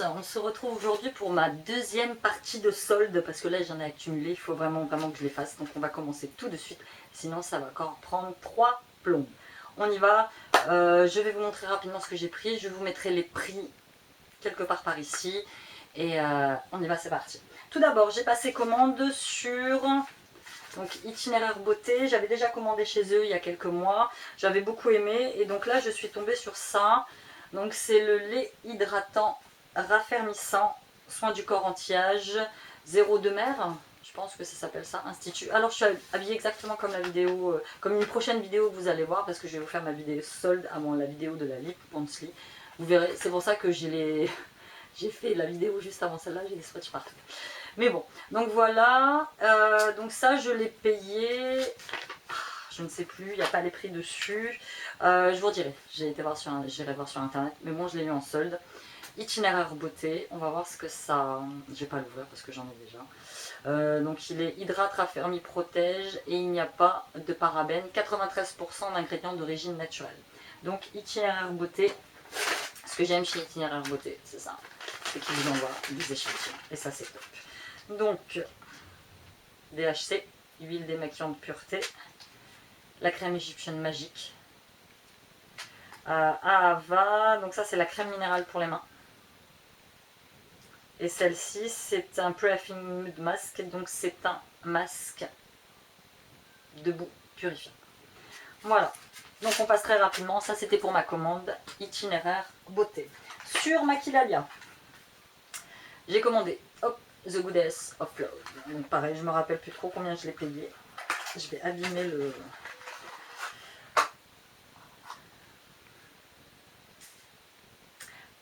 on se retrouve aujourd'hui pour ma deuxième partie de solde parce que là j'en ai accumulé, il faut vraiment que je les fasse, donc on va commencer tout de suite, sinon ça va encore prendre 3 plombs. On y va, je vais vous montrer rapidement ce que j'ai pris, je vous mettrai les prix quelque part par ici et on y va, c'est parti. Tout d'abord j'ai passé commande sur donc Itinéraire Beauté, j'avais déjà commandé chez eux il y a quelques mois, j'avais beaucoup aimé et donc là je suis tombée sur ça. Donc c'est le lait hydratant raffermissant, soin du corps anti-âge, zéro de mer, je pense que ça s'appelle ça, Institut. Alors je suis habillée exactement comme la vidéo, comme une prochaine vidéo que vous allez voir, parce que je vais vous faire ma vidéo solde avant la vidéo de la Lip Ponsly. Vous verrez, c'est pour ça que j'ai fait la vidéo juste avant celle-là, j'ai des swatchs partout. Mais bon, donc voilà, donc ça je l'ai payé... Je ne sais plus, il n'y a pas les prix dessus. Je vous redirai, j'irai voir sur internet, mais bon, je l'ai eu en solde. Itinéraire Beauté, on va voir ce que ça... Je ne vais pas l'ouvrir parce que j'en ai déjà. Donc il est hydrate, raffermi, protège et il n'y a pas de parabènes. 93% d'ingrédients d'origine naturelle. Donc Itinéraire Beauté, ce que j'aime chez Itinéraire Beauté, c'est ça. C'est qu'il vous envoie des échantillons et ça c'est top. Donc DHC, huile démaquillante pureté. La crème égyptienne magique. Ahava, donc ça c'est la crème minérale pour les mains. Et celle-ci c'est un Pre-Affing Mood Mask, donc c'est un masque de boue purifiant. Voilà, donc on passe très rapidement, ça c'était pour ma commande Itinéraire Beauté. Sur Maquilalia, j'ai commandé hop, The Goddess of Love. Donc pareil, je me rappelle plus trop combien je l'ai payé. Je vais abîmer le...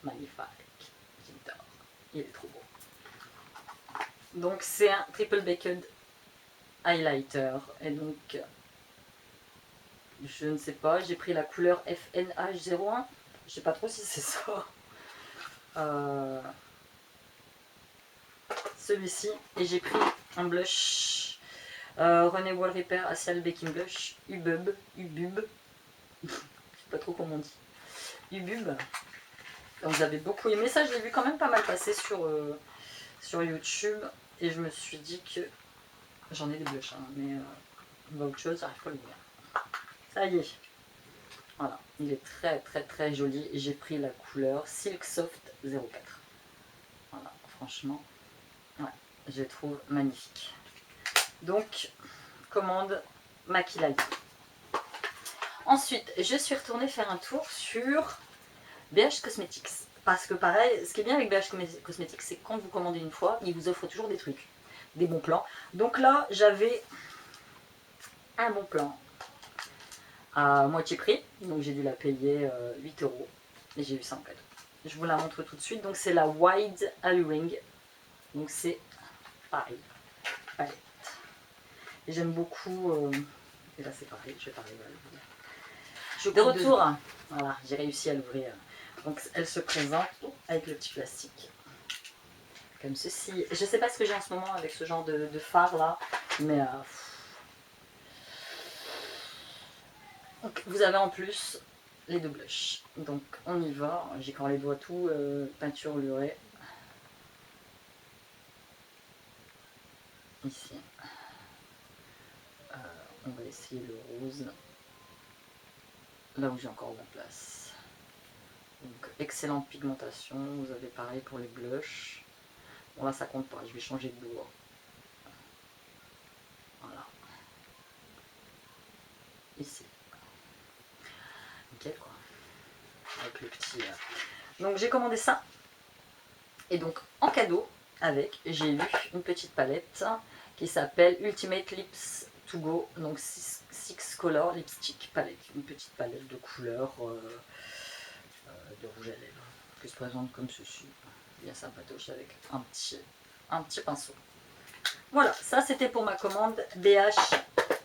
Magnifique, j'adore, il est trop beau. Donc c'est un triple baked highlighter et donc je ne sais pas, j'ai pris la couleur FNH01, je sais pas trop si c'est ça. Celui-ci et j'ai pris un blush René Wall Repair Acial Baking Blush Ubub, je sais pas trop comment on dit, Ubub. Donc j'avais beaucoup aimé ça, je l'ai vu quand même pas mal passer sur YouTube et je me suis dit que j'en ai des blushs, hein, mais autre chose, j'arrive pas à l'ouvrir. Ça y est, voilà, il est très joli et j'ai pris la couleur Silk Soft 04. Voilà, franchement, ouais, je le trouve magnifique. Donc, commande Maquilalia. Ensuite, je suis retournée faire un tour sur BH Cosmetics. Parce que pareil, ce qui est bien avec BH Cosmetics, c'est que quand vous commandez une fois, ils vous offrent toujours des trucs, des bons plans. Donc là, j'avais un bon plan à moitié prix. Donc j'ai dû la payer 8 € et j'ai eu ça en cadeau. Je vous la montre tout de suite. Donc c'est la Wide Alluring. Donc c'est pareil, palette. Et j'aime beaucoup... et là c'est pareil, je vais pas arriver à l'ouvrir. De retour, voilà, j'ai réussi à l'ouvrir. Donc elle se présente avec le petit plastique, comme ceci. Je sais pas ce que j'ai en ce moment avec ce genre de fard là, mais donc, vous avez en plus les deux blushs. Donc on y va, j'ai quand les doigts tout peinturlurés. Ici, on va essayer le rose, là où j'ai encore de la place. Donc excellente pigmentation, vous avez pareil pour les blushs. Bon là ça compte pas, je vais changer de doigt. Voilà. Ici. Nickel quoi. Avec le petit... Donc j'ai commandé ça. Et donc en cadeau, avec, j'ai eu une petite palette qui s'appelle Ultimate Lips to Go. Donc 6 Color Lipstick Palette. Une petite palette de couleurs de rouge à lèvres. Qui se présente comme ceci. Bien sympatoche avec un petit pinceau. Voilà, ça c'était pour ma commande BH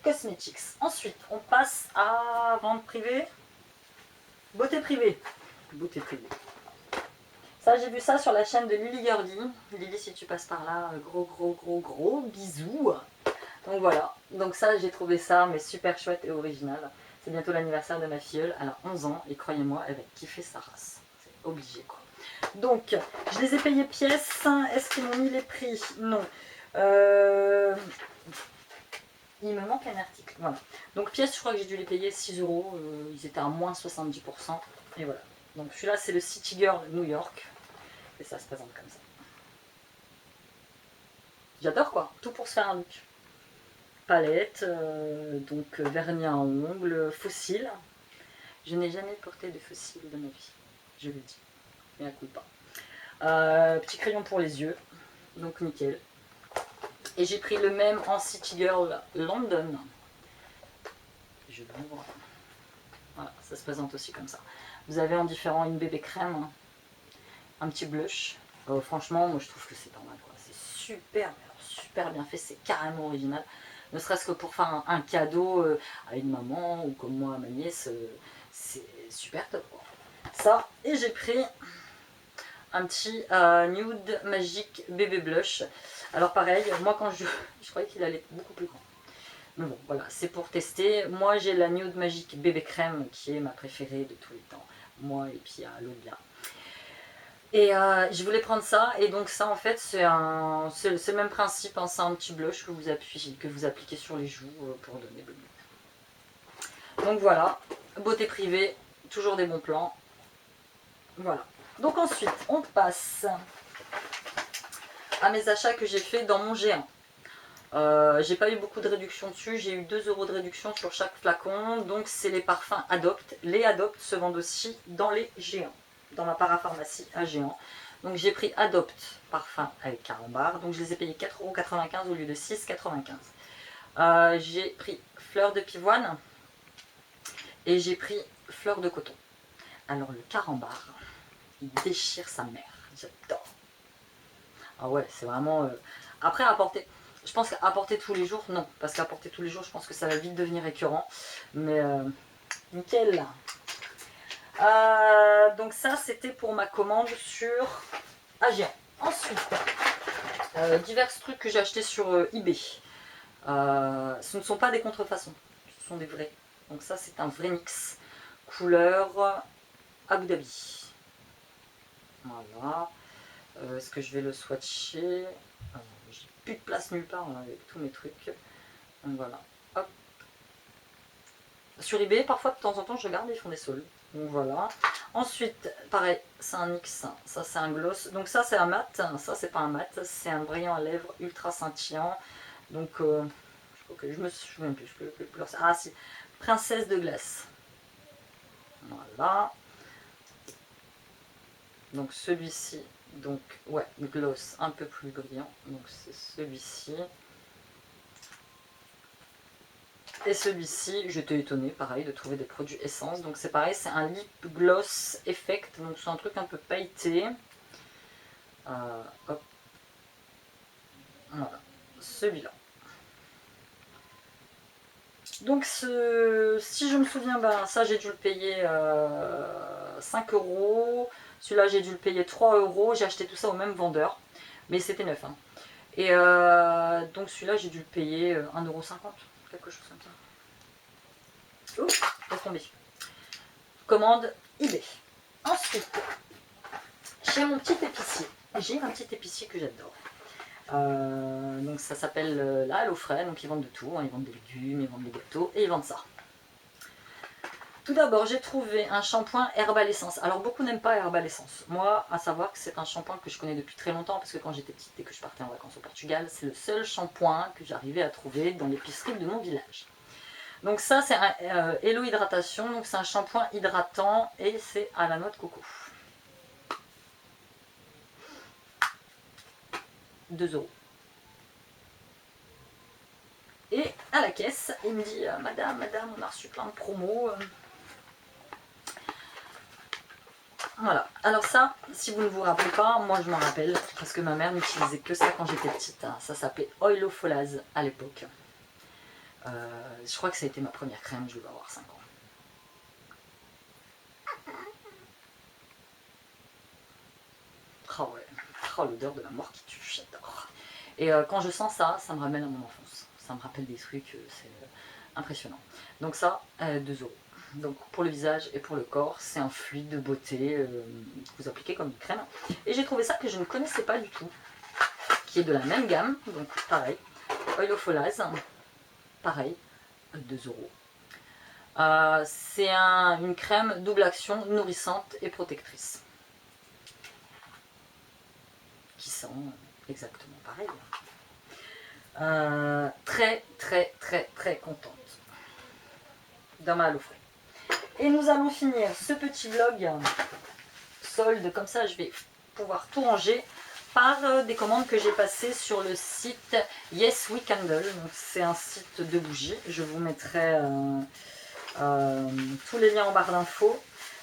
Cosmetics. Ensuite, on passe à vente privée. Beauté privée. Beauté privée. Ça, j'ai vu ça sur la chaîne de Lily Gurdy. Lily, si tu passes par là, gros bisous. Donc voilà. Donc ça, j'ai trouvé ça mais super chouette et original. C'est bientôt l'anniversaire de ma filleule. Elle a 11 ans et croyez-moi, elle va kiffer sa race. C'est obligé quoi. Donc, je les ai payés pièces. Est-ce qu'ils m'ont mis les prix? Non. Il me manque un article. Voilà. Donc, pièces, je crois que j'ai dû les payer 6 euros. Ils étaient à moins 70%. Et voilà. Donc, celui-là, c'est le City Girl New York. Et ça se présente comme ça. J'adore quoi. Tout pour se faire un look. Palette, donc vernis à ongles, fossiles. Je n'ai jamais porté de fossiles de ma vie. Je le dis. Mais à coup pas. Petit crayon pour les yeux. Donc nickel. Et j'ai pris le même en City Girl London. Je l'ouvre. Voilà, ça se présente aussi comme ça. Vous avez en différent une bébé crème, un petit blush. Franchement, moi je trouve que c'est pas mal. C'est super, super bien fait, c'est carrément original. Ne serait-ce que pour faire un cadeau à une maman ou comme moi à ma nièce, c'est super top. Quoi. Ça, et j'ai pris un petit Nude Magic Bébé Blush. Alors pareil, moi quand je croyais qu'il allait être beaucoup plus grand. Mais bon, voilà, c'est pour tester. Moi, j'ai la Nude Magic Bébé Crème, qui est ma préférée de tous les temps. Moi, et puis l'autre là. Et je voulais prendre ça, et donc ça, en fait, c'est le même principe. Hein, c'est un petit blush que vous appliquez sur les joues pour donner le look. Donc voilà, beauté privée, toujours des bons plans. Voilà. Donc ensuite, on passe à mes achats que j'ai fait dans mon géant. J'ai pas eu beaucoup de réduction dessus, j'ai eu 2 euros de réduction sur chaque flacon, donc c'est les parfums Adopt. Les Adopt se vendent aussi dans les géants, dans ma parapharmacie à géant. Donc j'ai pris Adopt parfum avec carambar, donc je les ai payés 4,95 € au lieu de 6,95 €. J'ai pris fleur de pivoine et j'ai pris fleur de coton. Alors le carambar, il déchire sa mère, j'adore. Ah ouais, c'est vraiment... Après à porter... Je pense qu'à porter tous les jours, non. Parce qu'à porter tous les jours, je pense que ça va vite devenir récurrent. Mais nickel. Donc ça, c'était pour ma commande sur Agien. Ensuite, divers trucs que j'ai achetés sur eBay. Ce ne sont pas des contrefaçons. Ce sont des vrais. Donc ça, c'est un vrai mix. Couleur Abu Dhabi. Voilà. Est-ce que je vais le swatcher? J'ai plus de place nulle part hein, avec tous mes trucs. Donc voilà. Hop. Sur eBay, parfois de temps en temps, je regarde, ils font des soldes. Donc voilà. Ensuite, pareil, c'est un NYX. Ça, c'est un gloss. Donc ça, c'est un mat. Ça, c'est pas un mat. C'est un brillant à lèvres ultra scintillant. Donc, je crois que je me souviens plus. Ah si. Princesse de glace. Voilà. Donc celui-ci. Donc, ouais, gloss un peu plus brillant. Donc c'est celui-ci. Et celui-ci, j'étais étonnée, pareil, de trouver des produits essence. Donc c'est pareil, c'est un lip gloss effect. Donc c'est un truc un peu pailleté. Hop. Voilà, celui-là. Donc si je me souviens, ben, ça j'ai dû le payer 5 €. Celui-là j'ai dû le payer 3 €. J'ai acheté tout ça au même vendeur. Mais c'était neuf. Hein. Et donc celui-là j'ai dû le payer 1,50 €. Quelque chose comme ça. Ouh, laisse tomber. Commande eBay. Ensuite, chez mon petit épicier, j'ai un petit épicier que j'adore. Donc ça s'appelle la HelloFresh, donc ils vendent de tout, hein, ils vendent des légumes, ils vendent des gâteaux et ils vendent ça. Tout d'abord, j'ai trouvé un shampoing Herbal Essence. Alors beaucoup n'aiment pas Herbal Essence. Moi, à savoir que c'est un shampoing que je connais depuis très longtemps parce que quand j'étais petite et que je partais en vacances au Portugal, c'est le seul shampoing que j'arrivais à trouver dans l'épicerie de mon village. Donc ça, c'est un Hello Hydratation, donc c'est un shampoing hydratant et c'est à la noix de coco. 2 €. Et à la caisse, il me dit madame, on a reçu plein de promos. Voilà. Alors ça, si vous ne vous rappelez pas, moi je m'en rappelle, parce que ma mère n'utilisait que ça quand j'étais petite. Hein. Ça s'appelait Oilofolase à l'époque. Je crois que ça a été ma première crème, je dois avoir 5 ans. Oh ouais, oh, l'odeur de la mort qui tue, j'adore. Et quand je sens ça, ça me ramène à mon enfance. Ça me rappelle des trucs, c'est impressionnant. Donc ça, 2 €. Donc pour le visage et pour le corps, c'est un fluide de beauté que vous appliquez comme une crème. Et j'ai trouvé ça que je ne connaissais pas du tout, qui est de la même gamme, donc pareil, Oil of Olaz, pareil, 2 €. C'est une crème double action nourrissante et protectrice, qui sent exactement pareil. Très très très très contente dans ma Halo. Et nous allons finir ce petit vlog solde, comme ça je vais pouvoir tout ranger, par des commandes que j'ai passées sur le site Yes We Candle. C'est un site de bougies, je vous mettrai tous les liens en barre d'infos.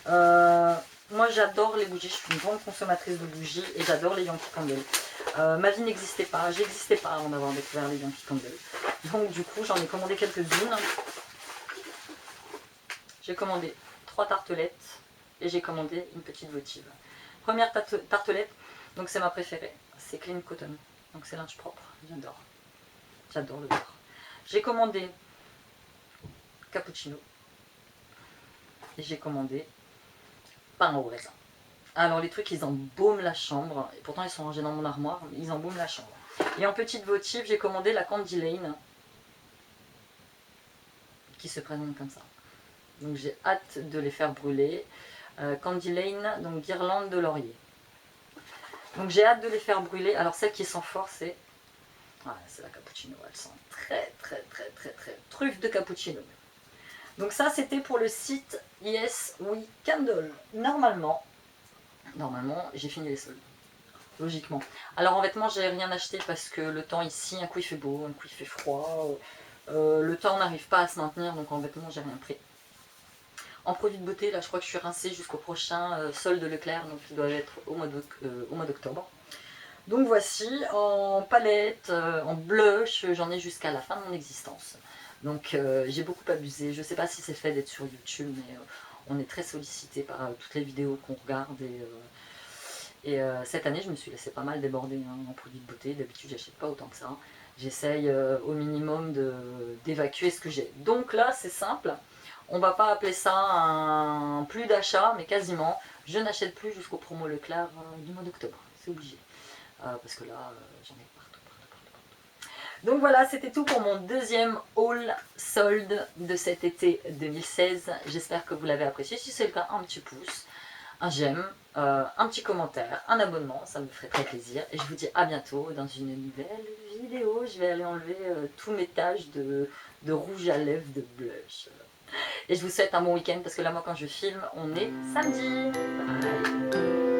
Moi j'adore les bougies, je suis une grande consommatrice de bougies et j'adore les Yankee Candle. Ma vie n'existait pas, j'existais pas avant d'avoir découvert les Yankee Candle. Donc du coup j'en ai commandé quelques-unes. J'ai commandé 3 tartelettes et j'ai commandé une petite votive. Première tartelette, donc c'est ma préférée, c'est Clean Cotton, donc c'est linge propre, j'adore. J'adore le beurre. J'ai commandé cappuccino et j'ai commandé pain au raisin. Alors les trucs ils embaument la chambre, et pourtant ils sont rangés dans mon armoire, mais ils embaument la chambre. Et en petite votive j'ai commandé la Candy Lane, qui se présente comme ça. Donc j'ai hâte de les faire brûler. Candy Lane, donc guirlande de laurier. Donc j'ai hâte de les faire brûler. Alors celle qui sent fort c'est... Ah, c'est la cappuccino, elle sent très très très très très truffe de cappuccino. Donc ça c'était pour le site Yes We Candle. Normalement j'ai fini les soldes. Logiquement. Alors en vêtements j'ai rien acheté parce que le temps ici, un coup il fait beau, un coup il fait froid. Le temps n'arrive pas à se maintenir, donc en vêtements j'ai rien pris. En produits de beauté, là je crois que je suis rincée jusqu'au prochain solde Leclerc, donc il doit être au mois d'octobre. Donc voici, en palette, en blush, j'en ai jusqu'à la fin de mon existence. Donc j'ai beaucoup abusé, je ne sais pas si c'est fait d'être sur YouTube, mais on est très sollicité par toutes les vidéos qu'on regarde. Et cette année je me suis laissé pas mal déborder en produits de beauté, d'habitude j'achète pas autant que ça. J'essaye au minimum d'évacuer ce que j'ai. Donc là c'est simple. On va pas appeler ça un plus d'achat, mais quasiment. Je n'achète plus jusqu'au promo Leclerc du mois d'octobre. C'est obligé. Parce que là, j'en ai partout. Donc voilà, c'était tout pour mon deuxième haul solde de cet été 2016. J'espère que vous l'avez apprécié. Si c'est le cas, un petit pouce, un j'aime, un petit commentaire, un abonnement. Ça me ferait très plaisir. Et je vous dis à bientôt dans une nouvelle vidéo. Je vais aller enlever tous mes taches de rouge à lèvres, de blush. Et je vous souhaite un bon week-end parce que là, moi, quand je filme, on est samedi. Bye.